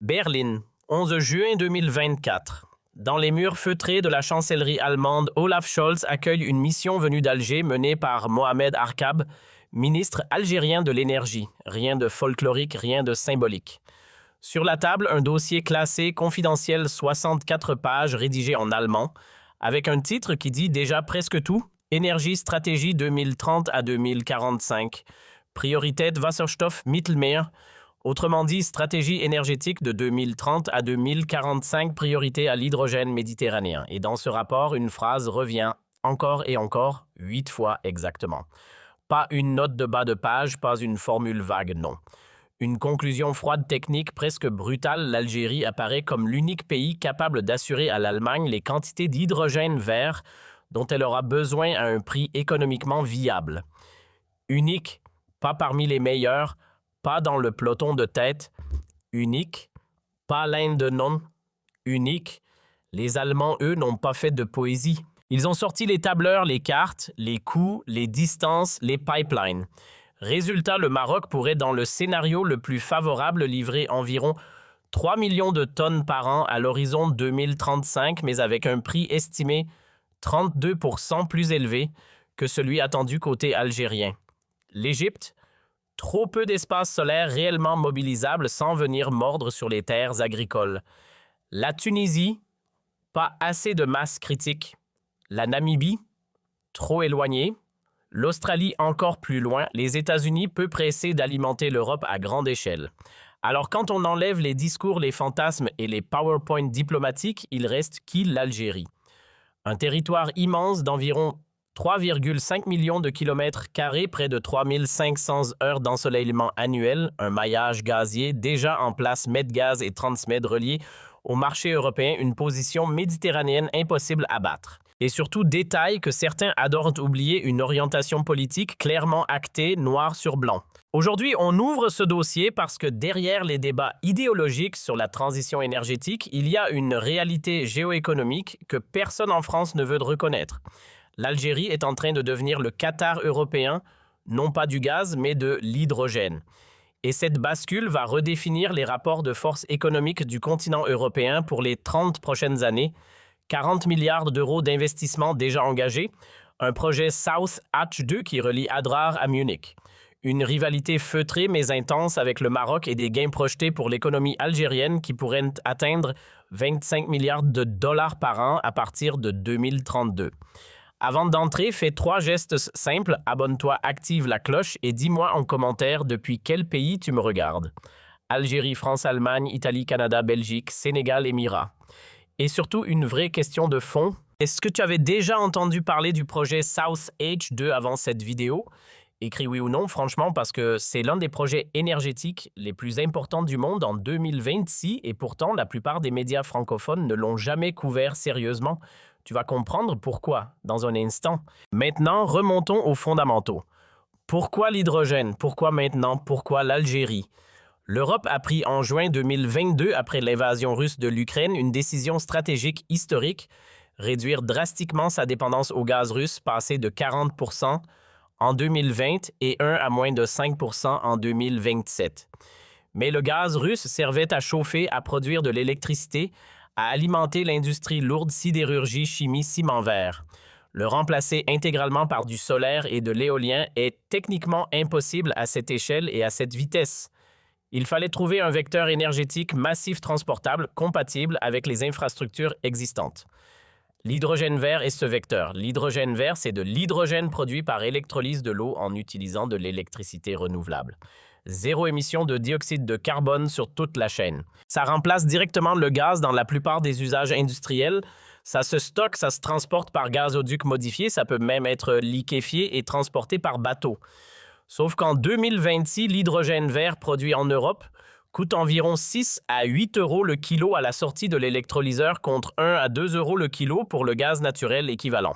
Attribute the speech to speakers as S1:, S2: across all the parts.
S1: Berlin, 11 juin 2024. Dans les murs feutrés de la chancellerie allemande, Olaf Scholz accueille une mission venue d'Alger menée par Mohamed Arkab, ministre algérien de l'énergie. Rien de folklorique, rien de symbolique. Sur la table, un dossier classé confidentiel 64 pages rédigé en allemand, avec un titre qui dit déjà presque tout, Énergie stratégie 2030 à 2045, Priorität Wasserstoff Mittelmeer, autrement dit stratégie énergétique de 2030 à 2045, priorité à l'hydrogène méditerranéen. Et dans ce rapport, une phrase revient encore et encore, 8 fois exactement. Pas une note de bas de page, pas une formule vague, non. Une conclusion froide technique presque brutale, l'Algérie apparaît comme l'unique pays capable d'assurer à l'Allemagne les quantités d'hydrogène vert dont elle aura besoin à un prix économiquement viable. Unique, pas parmi les meilleurs, pas dans le peloton de tête. Unique, pas l'Inde de non. Unique, les Allemands, eux, n'ont pas fait de poésie. Ils ont sorti les tableurs, les cartes, les coûts, les distances, les pipelines. Résultat, le Maroc pourrait, dans le scénario le plus favorable, livrer environ 3 millions de tonnes par an à l'horizon 2035, mais avec un prix estimé 32% plus élevé que celui attendu côté algérien. L'Égypte, trop peu d'espace solaire réellement mobilisable sans venir mordre sur les terres agricoles. La Tunisie, pas assez de masse critique. La Namibie, trop éloignée. L'Australie encore plus loin, les États-Unis peu pressés d'alimenter l'Europe à grande échelle. Alors quand on enlève les discours, les fantasmes et les PowerPoint diplomatiques, il reste qui l'Algérie? Un territoire immense d'environ 3,5 millions de kilomètres carrés, près de 3500 heures d'ensoleillement annuel, un maillage gazier déjà en place Medgaz et Transmed reliés au marché européen, une position méditerranéenne impossible à battre. Et surtout, détail que certains adorent oublier, une orientation politique clairement actée, noir sur blanc. Aujourd'hui, on ouvre ce dossier parce que derrière les débats idéologiques sur la transition énergétique, il y a une réalité géoéconomique que personne en France ne veut reconnaître. L'Algérie est en train de devenir le Qatar européen, non pas du gaz, mais de l'hydrogène. Et cette bascule va redéfinir les rapports de force économique du continent européen pour les 30 prochaines années. 40 milliards d'euros d'investissement déjà engagés, un projet South Hatch 2 qui relie Adrar à Munich. Une rivalité feutrée mais intense avec le Maroc et des gains projetés pour l'économie algérienne qui pourraient atteindre 25 milliards de dollars par an à partir de 2032. Avant d'entrer, fais 3 gestes simples, abonne-toi, active la cloche et dis-moi en commentaire depuis quel pays tu me regardes. Algérie, France, Allemagne, Italie, Canada, Belgique, Sénégal, Émirats. Et surtout, une vraie question de fond. Est-ce que tu avais déjà entendu parler du projet South Hatch 2 avant cette vidéo? Écris oui ou non, franchement, parce que c'est l'un des projets énergétiques les plus importants du monde en 2026 et pourtant, la plupart des médias francophones ne l'ont jamais couvert sérieusement. Tu vas comprendre pourquoi dans un instant. Maintenant, remontons aux fondamentaux. Pourquoi l'hydrogène? Pourquoi maintenant? Pourquoi l'Algérie? L'Europe a pris en juin 2022, après l'invasion russe de l'Ukraine, une décision stratégique historique, réduire drastiquement sa dépendance au gaz russe, passer de 40% en 2020 et à moins de 5% en 2027. Mais le gaz russe servait à chauffer, à produire de l'électricité, à alimenter l'industrie lourde sidérurgie, chimie, ciment vert. Le remplacer intégralement par du solaire et de l'éolien est techniquement impossible à cette échelle et à cette vitesse. Il fallait trouver un vecteur énergétique massif transportable compatible avec les infrastructures existantes. L'hydrogène vert est ce vecteur. L'hydrogène vert, c'est de l'hydrogène produit par électrolyse de l'eau en utilisant de l'électricité renouvelable. Zéro émission de dioxyde de carbone sur toute la chaîne. Ça remplace directement le gaz dans la plupart des usages industriels. Ça se stocke, ça se transporte par gazoduc modifié, ça peut même être liquéfié et transporté par bateau. Sauf qu'en 2026, l'hydrogène vert produit en Europe coûte environ 6 à 8 euros le kilo à la sortie de l'électrolyseur contre 1 à 2 euros le kilo pour le gaz naturel équivalent.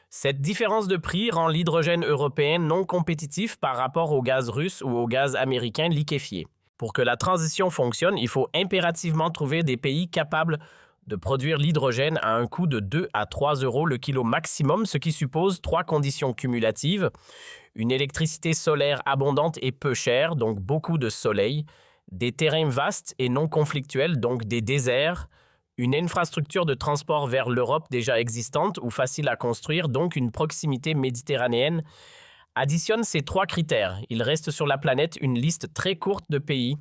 S1: Cette différence de prix rend l'hydrogène européen non compétitif par rapport au gaz russe ou au gaz américain liquéfié. Pour que la transition fonctionne, il faut impérativement trouver des pays capables de produire l'hydrogène à un coût de 2 à 3 euros le kilo maximum, ce qui suppose 3 conditions cumulatives. Une électricité solaire abondante et peu chère, donc beaucoup de soleil, Des terrains vastes et non conflictuels, donc des déserts, une infrastructure de transport vers l'Europe déjà existante ou facile à construire, donc une proximité méditerranéenne. Additionne ces trois critères. Il reste sur la planète une liste très courte de pays.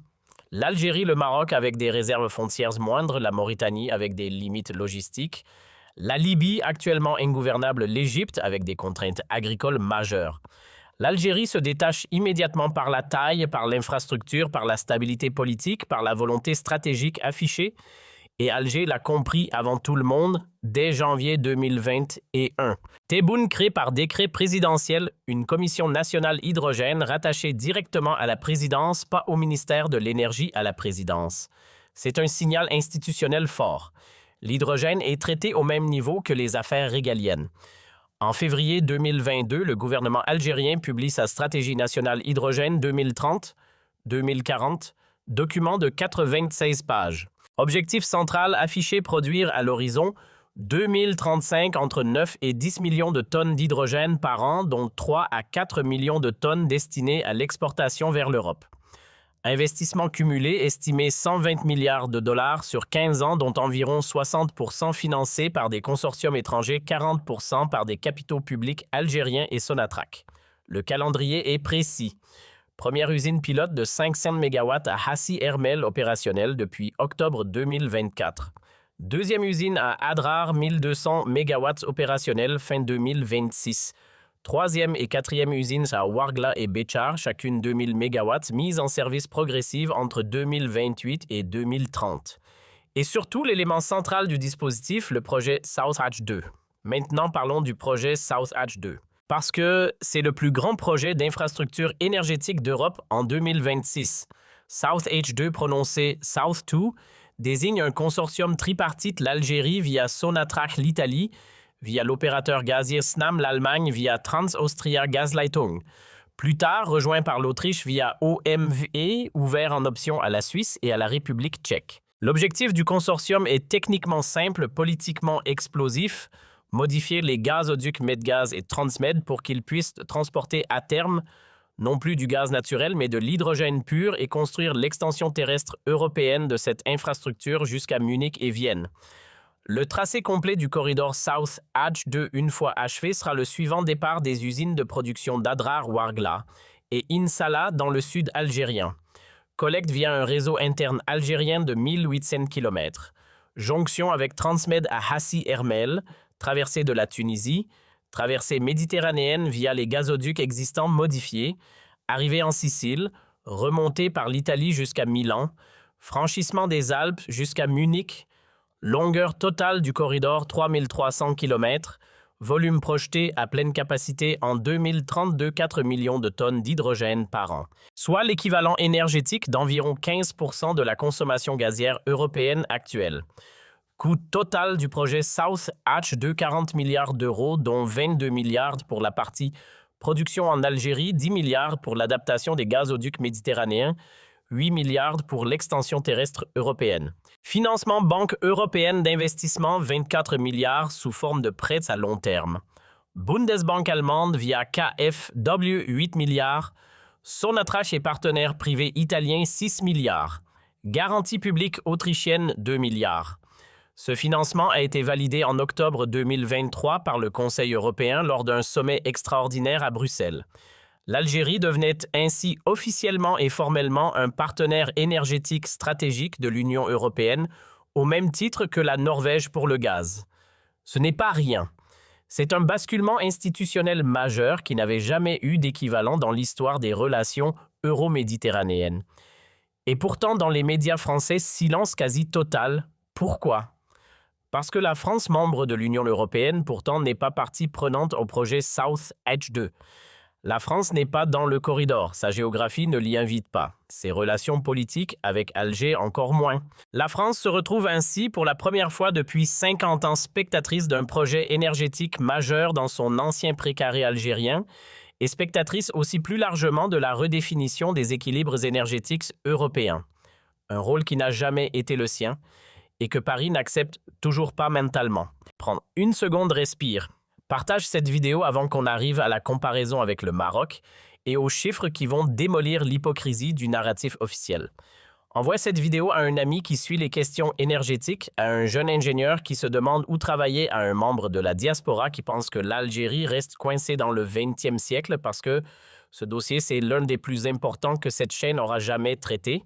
S1: L'Algérie, le Maroc avec des réserves foncières moindres, la Mauritanie avec des limites logistiques, la Libye actuellement ingouvernable, l'Égypte avec des contraintes agricoles majeures. L'Algérie se détache immédiatement par la taille, par l'infrastructure, par la stabilité politique, par la volonté stratégique affichée. Et Alger l'a compris avant tout le monde dès janvier 2021. Tebboune crée par décret présidentiel une commission nationale hydrogène rattachée directement à la présidence, pas au ministère de l'Énergie à la présidence. C'est un signal institutionnel fort. L'hydrogène est traité au même niveau que les affaires régaliennes. En février 2022, le gouvernement algérien publie sa stratégie nationale hydrogène 2030-2040, document de 96 pages. Objectif central affiché, produire à l'horizon 2035 entre 9 et 10 millions de tonnes d'hydrogène par an, dont 3 à 4 millions de tonnes destinées à l'exportation vers l'Europe. Investissement cumulé estimé 120 milliards de dollars sur 15 ans, dont environ 60% financés par des consortiums étrangers, 40% par des capitaux publics algériens et Sonatrach. Le calendrier est précis. Première usine pilote de 500 MW à Hassi R'Mel opérationnelle depuis octobre 2024. Deuxième usine à Adrar, 1200 MW opérationnelle fin 2026. Troisième et quatrième usines à Ouargla et Béchar, chacune 2000 MW, mise en service progressive entre 2028 et 2030. Et surtout, l'élément central du dispositif, le projet South Hatch 2. Maintenant, parlons du projet South Hatch 2. Parce que c'est le plus grand projet d'infrastructure énergétique d'Europe en 2026. South Hatch 2, prononcé South 2, désigne un consortium tripartite, l'Algérie via Sonatrach l'Italie, via l'opérateur gazier Snam l'Allemagne via Trans-Austria Gasleitung. Plus tard, rejoint par l'Autriche via OMV, ouvert en option à la Suisse et à la République tchèque. L'objectif du consortium est techniquement simple, politiquement explosif, modifier les gazoducs Medgaz et Transmed pour qu'ils puissent transporter à terme non plus du gaz naturel, mais de l'hydrogène pur et construire l'extension terrestre européenne de cette infrastructure jusqu'à Munich et Vienne. Le tracé complet du corridor South Hatch 2, une fois achevé, sera le suivant départ des usines de production d'Adrar Ouargla et Insala dans le sud algérien. Collecte via un réseau interne algérien de 1800 km. Jonction avec Transmed à Hassi R'Mel, traversée de la Tunisie, traversée méditerranéenne via les gazoducs existants modifiés, arrivée en Sicile, remontée par l'Italie jusqu'à Milan, franchissement des Alpes jusqu'à Munich, longueur totale du corridor 3300 km, volume projeté à pleine capacité en 2030 de 4 millions de tonnes d'hydrogène par an, soit l'équivalent énergétique d'environ 15% de la consommation gazière européenne actuelle. Coût total du projet South Hatch de 40 milliards d'euros, dont 22 milliards pour la partie production en Algérie, 10 milliards pour l'adaptation des gazoducs méditerranéens, 8 milliards pour l'extension terrestre européenne. Financement Banque européenne d'investissement, 24 milliards sous forme de prêts à long terme. Bundesbank allemande via KfW, 8 milliards. Sonatrach et partenaires privés italiens, 6 milliards. Garantie publique autrichienne, 2 milliards. Ce financement a été validé en octobre 2023 par le Conseil européen lors d'un sommet extraordinaire à Bruxelles. L'Algérie devenait ainsi officiellement et formellement un partenaire énergétique stratégique de l'Union européenne, au même titre que la Norvège pour le gaz. Ce n'est pas rien. C'est un basculement institutionnel majeur qui n'avait jamais eu d'équivalent dans l'histoire des relations euro-méditerranéennes. Et pourtant, dans les médias français, silence quasi total. Pourquoi ? Parce que la France, membre de l'Union européenne, pourtant n'est pas partie prenante au projet South Hatch 2. La France n'est pas dans le corridor, sa géographie ne l'y invite pas. Ses relations politiques avec Alger encore moins. La France se retrouve ainsi pour la première fois depuis 50 ans spectatrice d'un projet énergétique majeur dans son ancien précaré algérien et spectatrice aussi plus largement de la redéfinition des équilibres énergétiques européens. Un rôle qui n'a jamais été le sien et que Paris n'accepte toujours pas mentalement. Prendre une seconde, respire. Partage cette vidéo avant qu'on arrive à la comparaison avec le Maroc et aux chiffres qui vont démolir l'hypocrisie du narratif officiel. Envoie cette vidéo à un ami qui suit les questions énergétiques, à un jeune ingénieur qui se demande où travailler, à un membre de la diaspora qui pense que l'Algérie reste coincée dans le 20e siècle parce que ce dossier, c'est l'un des plus importants que cette chaîne aura jamais traité.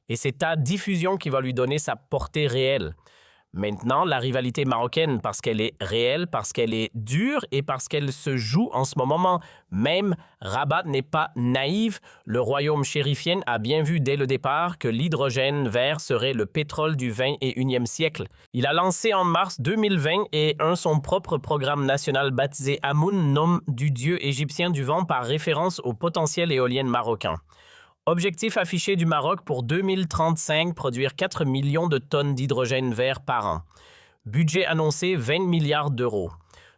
S1: Et c'est ta diffusion qui va lui donner sa portée réelle. Maintenant, la rivalité marocaine, parce qu'elle est réelle, parce qu'elle est dure et parce qu'elle se joue en ce moment même, Rabat n'est pas naïf. Le royaume chérifien a bien vu dès le départ que l'hydrogène vert serait le pétrole du 21e siècle. Il a lancé en mars 2020 son propre programme national baptisé Hamoun, nom du dieu égyptien du vent par référence au potentiel éolien marocain. Objectif affiché du Maroc pour 2035, produire 4 millions de tonnes d'hydrogène vert par an. Budget annoncé 20 milliards d'euros.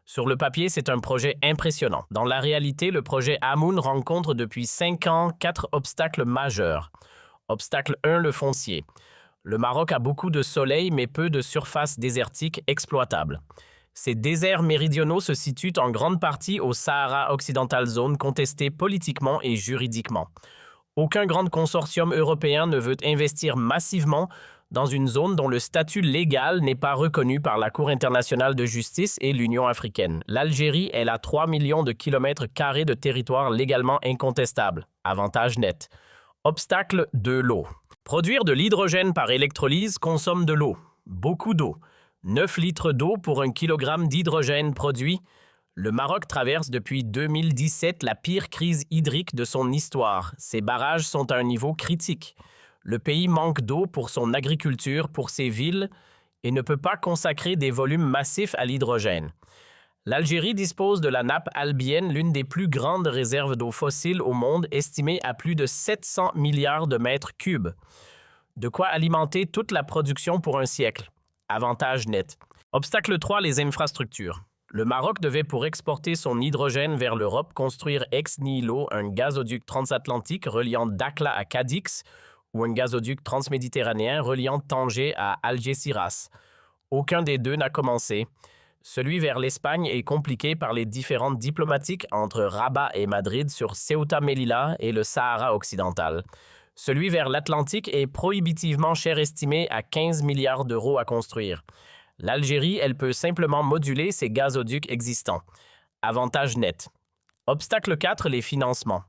S1: Sur le papier, c'est un projet impressionnant. Dans la réalité, le projet Hamoun rencontre depuis 5 ans 4 obstacles majeurs. Obstacle 1, le foncier. Le Maroc a beaucoup de soleil mais peu de surfaces désertiques exploitables. Ces déserts méridionaux se situent en grande partie au Sahara occidental, zone contestée politiquement et juridiquement. Aucun grand consortium européen ne veut investir massivement dans une zone dont le statut légal n'est pas reconnu par la Cour internationale de justice et l'Union africaine. L'Algérie, elle a 3 millions de kilomètres carrés de territoire légalement incontestable. Avantage net. Obstacle de l'eau. Produire de l'hydrogène par électrolyse consomme de l'eau. Beaucoup d'eau. 9 litres d'eau pour 1 kilogramme d'hydrogène produit. Le Maroc traverse depuis 2017 la pire crise hydrique de son histoire. Ses barrages sont à un niveau critique. Le pays manque d'eau pour son agriculture, pour ses villes, et ne peut pas consacrer des volumes massifs à l'hydrogène. L'Algérie dispose de la nappe albienne, l'une des plus grandes réserves d'eau fossile au monde, estimée à plus de 700 milliards de mètres cubes. De quoi alimenter toute la production pour un siècle. Avantage net. Obstacle 3, les infrastructures. Le Maroc devait, pour exporter son hydrogène vers l'Europe, construire ex nihilo un gazoduc transatlantique reliant Dakhla à Cadix ou un gazoduc transméditerranéen reliant Tanger à Algeciras. Aucun des deux n'a commencé. Celui vers l'Espagne est compliqué par les différends diplomatiques entre Rabat et Madrid sur Ceuta Melilla et le Sahara occidental. Celui vers l'Atlantique est prohibitivement cher, estimé à 15 milliards d'euros à construire. L'Algérie, elle peut simplement moduler ses gazoducs existants. Avantage net. Obstacle 4, les financements.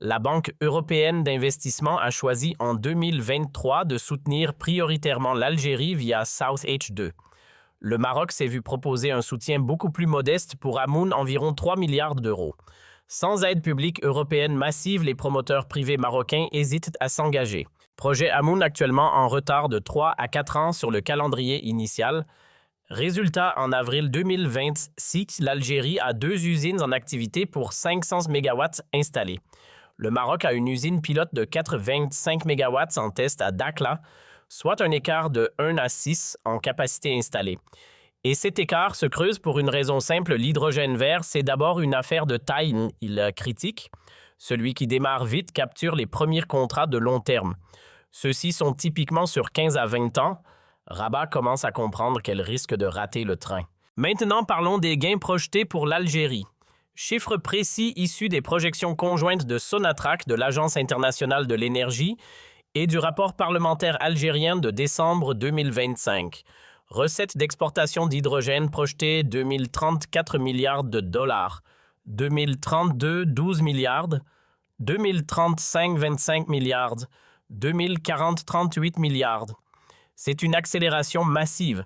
S1: La Banque européenne d'investissement a choisi en 2023 de soutenir prioritairement l'Algérie via SouthH2. Le Maroc s'est vu proposer un soutien beaucoup plus modeste pour Hamoun, environ 3 milliards d'euros. Sans aide publique européenne massive, les promoteurs privés marocains hésitent à s'engager. Projet Hamoun actuellement en retard de 3 à 4 ans sur le calendrier initial. Résultat, en avril 2026, l'Algérie a 2 usines en activité pour 500 MW installées. Le Maroc a une usine pilote de 4,25 MW en test à Dakhla, soit un écart de 1 à 6 en capacité installée. Et cet écart se creuse pour une raison simple, l'hydrogène vert, c'est d'abord une affaire de taille, il critique. Celui qui démarre vite capture les premiers contrats de long terme. Ceux-ci sont typiquement sur 15 à 20 ans. Rabat commence à comprendre qu'elle risque de rater le train. Maintenant, parlons des gains projetés pour l'Algérie. Chiffres précis issus des projections conjointes de Sonatrach, de l'Agence internationale de l'énergie, et du rapport parlementaire algérien de décembre 2025. Recettes d'exportation d'hydrogène projetées 2030, 4 milliards de dollars. 2032, 12 milliards. 2035, 25 milliards. 2040, 38 milliards. C'est une accélération massive.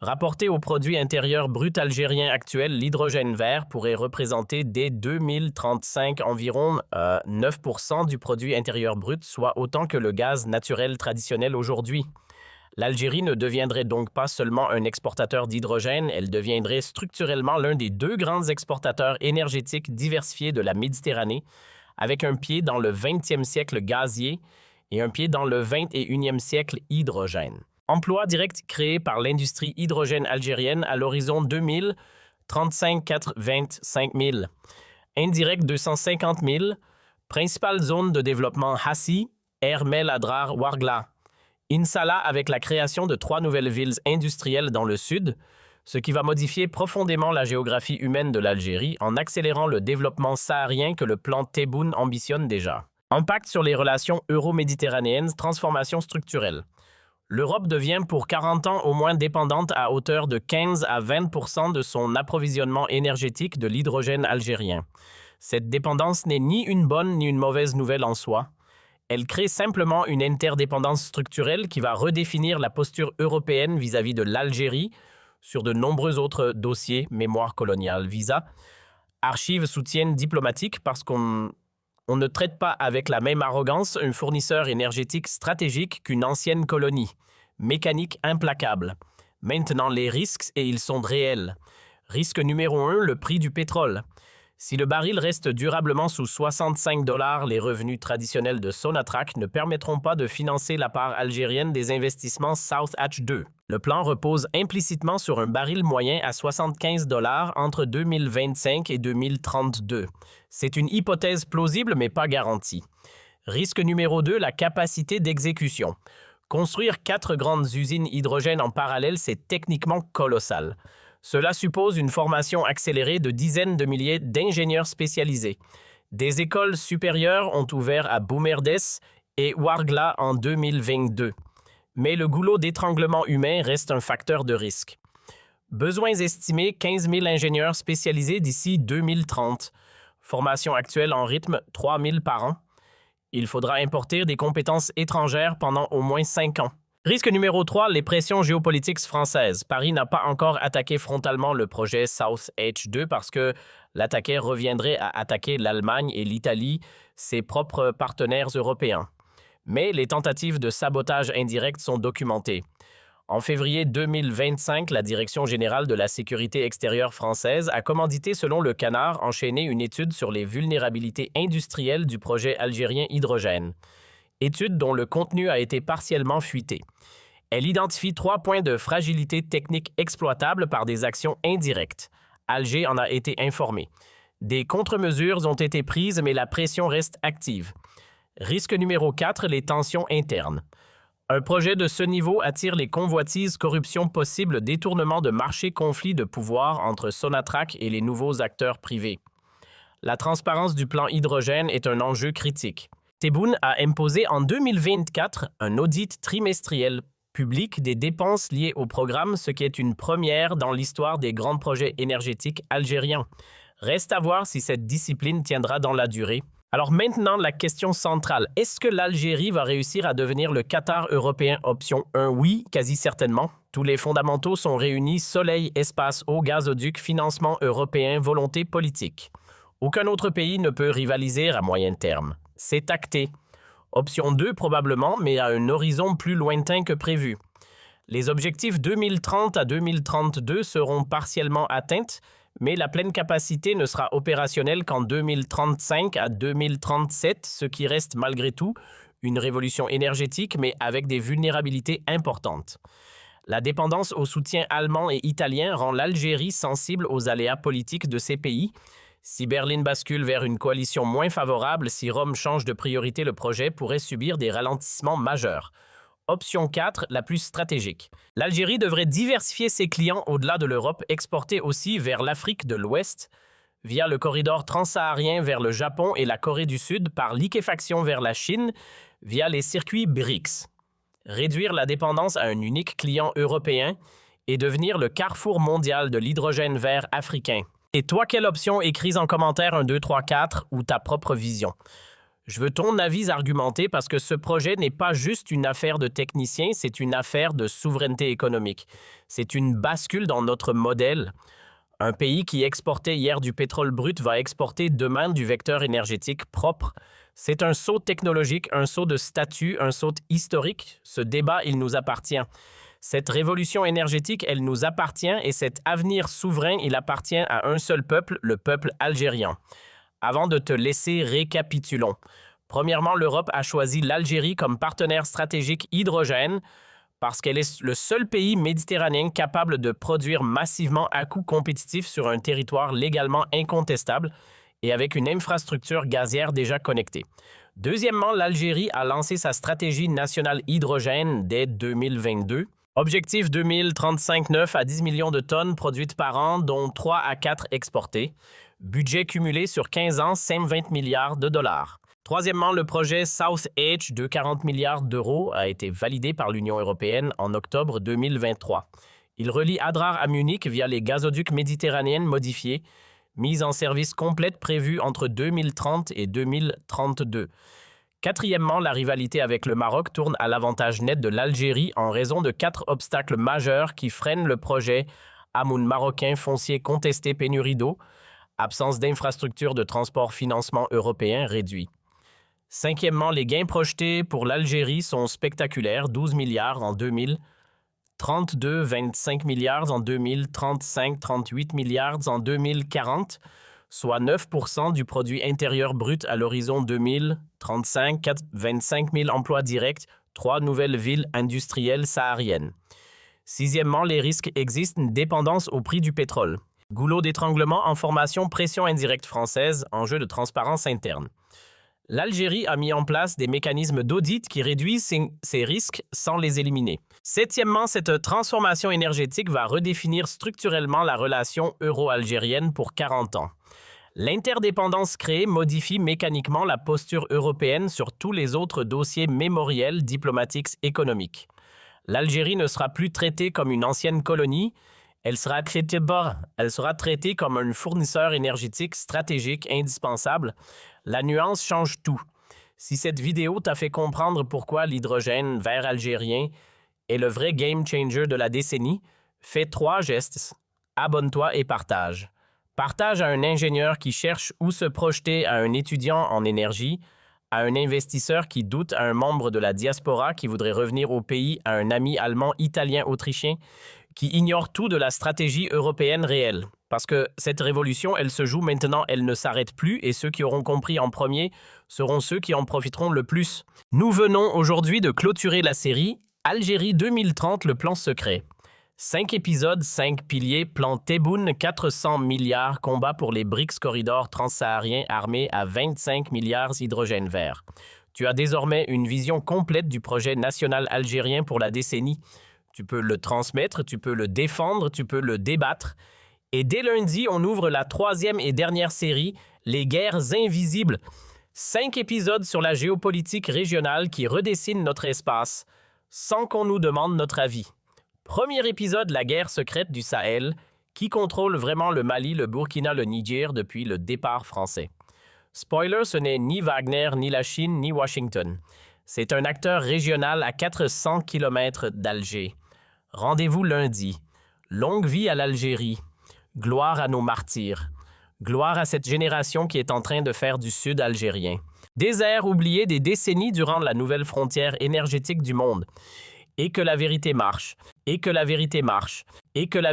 S1: Rapporté au produit intérieur brut algérien actuel, l'hydrogène vert pourrait représenter dès 2035 environ 9% du produit intérieur brut, soit autant que le gaz naturel traditionnel aujourd'hui. L'Algérie ne deviendrait donc pas seulement un exportateur d'hydrogène, elle deviendrait structurellement l'un des 2 grands exportateurs énergétiques diversifiés de la Méditerranée, avec un pied dans le 20e siècle gazier et un pied dans le 21e siècle hydrogène. Emplois directs créés par l'industrie hydrogène algérienne à l'horizon 2000, 35-25 000. Indirect 250 000. Principale zone de développement Hassi, Hermel Adrar Ouargla. Insala avec la création de 3 nouvelles villes industrielles dans le sud, ce qui va modifier profondément la géographie humaine de l'Algérie en accélérant le développement saharien que le plan Tebboune ambitionne déjà. Impact sur les relations euro-méditerranéennes, transformation structurelle. L'Europe devient pour 40 ans au moins dépendante à hauteur de 15 à 20% de son approvisionnement énergétique de l'hydrogène algérien. Cette dépendance n'est ni une bonne ni une mauvaise nouvelle en soi. Elle crée simplement une interdépendance structurelle qui va redéfinir la posture européenne vis-à-vis de l'Algérie sur de nombreux autres dossiers, mémoire coloniale, visa, archives, soutien diplomatique, parce qu'on ne traite pas avec la même arrogance un fournisseur énergétique stratégique qu'une ancienne colonie. Mécanique implacable. Maintenant les risques, et ils sont réels. Risque numéro 1, le prix du pétrole. Si le baril reste durablement sous 65 $, les revenus traditionnels de Sonatrach ne permettront pas de financer la part algérienne des investissements South Hatch 2. Le plan repose implicitement sur un baril moyen à 75 $ entre 2025 et 2032. C'est une hypothèse plausible mais pas garantie. Risque numéro 2, la capacité d'exécution. Construire 4 grandes usines hydrogène en parallèle, c'est techniquement colossal. Cela suppose une formation accélérée de dizaines de milliers d'ingénieurs spécialisés. Des écoles supérieures ont ouvert à Boumerdès et Ouargla en 2022. Mais le goulot d'étranglement humain reste un facteur de risque. Besoins estimés 15 000 ingénieurs spécialisés d'ici 2030. Formation actuelle en rythme 3 000 par an. Il faudra importer des compétences étrangères pendant au moins 5 ans. Risque numéro 3, les pressions géopolitiques françaises. Paris n'a pas encore attaqué frontalement le projet South Hatch 2 parce que l'attaquer reviendrait à attaquer l'Allemagne et l'Italie, ses propres partenaires européens. Mais les tentatives de sabotage indirect sont documentées. En février 2025, la Direction générale de la sécurité extérieure française a commandité, selon Le Canard, enchaîné une étude sur les vulnérabilités industrielles du projet algérien hydrogène. Étude dont le contenu a été partiellement fuité. Elle identifie 3 points de fragilité technique exploitables par des actions indirectes. Alger en a été informé. Des contre-mesures ont été prises, mais la pression reste active. Risque numéro 4, les tensions internes. Un projet de ce niveau attire les convoitises, corruption possible, détournement de marché, conflit de pouvoir entre Sonatrach et les nouveaux acteurs privés. La transparence du plan hydrogène est un enjeu critique. Tebboune a imposé en 2024 un audit trimestriel public des dépenses liées au programme, ce qui est une première dans l'histoire des grands projets énergétiques algériens. Reste à voir si cette discipline tiendra dans la durée. Alors maintenant, la question centrale. Est-ce que l'Algérie va réussir à devenir le Qatar européen? Option 1, oui, quasi certainement. Tous les fondamentaux sont réunis: soleil, espace, eau, gazoduc, financement européen, volonté politique. Aucun autre pays ne peut rivaliser à moyen terme. C'est acté. Option 2 probablement, mais à un horizon plus lointain que prévu. Les objectifs 2030 à 2032 seront partiellement atteints, mais la pleine capacité ne sera opérationnelle qu'en 2035 à 2037, ce qui reste malgré tout une révolution énergétique, mais avec des vulnérabilités importantes. La dépendance au soutien allemand et italien rend l'Algérie sensible aux aléas politiques de ces pays. Si Berlin bascule vers une coalition moins favorable, si Rome change de priorité, le projet pourrait subir des ralentissements majeurs. Option 4, la plus stratégique. L'Algérie devrait diversifier ses clients au-delà de l'Europe, exporter aussi vers l'Afrique de l'Ouest, via le corridor transsaharien vers le Japon et la Corée du Sud, par liquéfaction vers la Chine, via les circuits BRICS. Réduire la dépendance à un unique client européen et devenir le carrefour mondial de l'hydrogène vert africain. Et toi, quelle option? Écris en commentaire 1, 2, 3, 4 ou ta propre vision. Je veux ton avis argumenté parce que ce projet n'est pas juste une affaire de techniciens, c'est une affaire de souveraineté économique. C'est une bascule dans notre modèle. Un pays qui exportait hier du pétrole brut va exporter demain du vecteur énergétique propre. C'est un saut technologique, un saut de statut, un saut historique. Ce débat, il nous appartient. Cette révolution énergétique, elle nous appartient et cet avenir souverain, il appartient à un seul peuple, le peuple algérien. Avant de te laisser, récapitulons. Premièrement, l'Europe a choisi l'Algérie comme partenaire stratégique hydrogène parce qu'elle est le seul pays méditerranéen capable de produire massivement à coût compétitif sur un territoire légalement incontestable et avec une infrastructure gazière déjà connectée. Deuxièmement, l'Algérie a lancé sa stratégie nationale hydrogène dès 2022. Objectif 2035, 9 à 10 millions de tonnes produites par an, dont 3 à 4 exportées. Budget cumulé sur 15 ans, 120 milliards de dollars. Troisièmement, le projet South Edge de 40 milliards d'euros a été validé par l'Union européenne en octobre 2023. Il relie Adrar à Munich via les gazoducs méditerranéens modifiés, mise en service complète prévue entre 2030 et 2032. Quatrièmement, la rivalité avec le Maroc tourne à l'avantage net de l'Algérie en raison de 4 obstacles majeurs qui freinent le projet Hamoun marocain foncier contesté pénurie d'eau, absence d'infrastructures de transport financement européen réduit. Cinquièmement, les gains projetés pour l'Algérie sont spectaculaires, 12 milliards en 2032, 25 milliards en 2035, 38 milliards en 2040, soit 9% du produit intérieur brut à l'horizon 2035, 25 000 emplois directs, 3 nouvelles villes industrielles sahariennes. Sixièmement, les risques existent une dépendance au prix du pétrole. Goulot d'étranglement en formation pression indirecte française, enjeu de transparence interne. L'Algérie a mis en place des mécanismes d'audit qui réduisent ces risques sans les éliminer. Septièmement, cette transformation énergétique va redéfinir structurellement la relation euro-algérienne pour 40 ans. L'interdépendance créée modifie mécaniquement la posture européenne sur tous les autres dossiers mémoriels, diplomatiques, économiques. L'Algérie ne sera plus traitée comme une ancienne colonie, elle sera traitée comme un fournisseur énergétique stratégique indispensable. La nuance change tout. Si cette vidéo t'a fait comprendre pourquoi l'hydrogène vert algérien est le vrai game changer de la décennie, fais 3 gestes. Abonne-toi et partage. Partage à un ingénieur qui cherche où se projeter, à un étudiant en énergie, à un investisseur qui doute, à un membre de la diaspora qui voudrait revenir au pays, à un ami allemand, italien, autrichien, qui ignore tout de la stratégie européenne réelle. Parce que cette révolution, elle se joue maintenant, elle ne s'arrête plus, et ceux qui auront compris en premier seront ceux qui en profiteront le plus. Nous venons aujourd'hui de clôturer la série Algérie 2030, le plan secret. 5 épisodes, 5 piliers, plan Tebboune, 400 milliards, combat pour les BRICS corridors transsahariens armés à 25 milliards hydrogène vert. Tu as désormais une vision complète du projet national algérien pour la décennie. Tu peux le transmettre, tu peux le défendre, tu peux le débattre. Et dès lundi, on ouvre la 3e et dernière série, Les guerres invisibles. 5 épisodes sur la géopolitique régionale qui redessinent notre espace, sans qu'on nous demande notre avis. Premier épisode, la guerre secrète du Sahel, qui contrôle vraiment le Mali, le Burkina, le Niger depuis le départ français. Spoiler, ce n'est ni Wagner, ni la Chine, ni Washington. C'est un acteur régional à 400 km d'Alger. Rendez-vous lundi. Longue vie à l'Algérie. Gloire à nos martyrs. Gloire à cette génération qui est en train de faire du Sud algérien. Désert oublié des décennies durant la nouvelle frontière énergétique du monde. Et que la vérité marche. Et que la vérité marche. Et que la